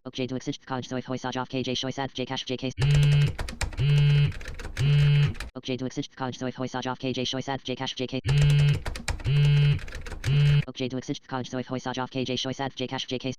Okay, do exist college soy hoi sajov kj shoy sad j cash jk. Okay, do exist college soy hoi sajov kj shoy sad j cash jk. Okay, do exist college soy hoi sajov kj shoy sad j cash jk.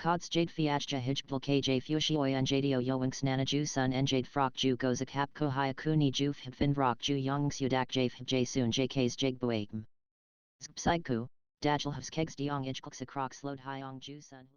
Kods jade fiachja hijbul kj fushioy njdio yoinks nanaju sun njade frok ju gozak hap ko hyakuni ju fin rock ju yongs udak jave j soon jks jigbuaim. Spsiku, dajal havs kegs diong ijklks acrox load hyong ju sun.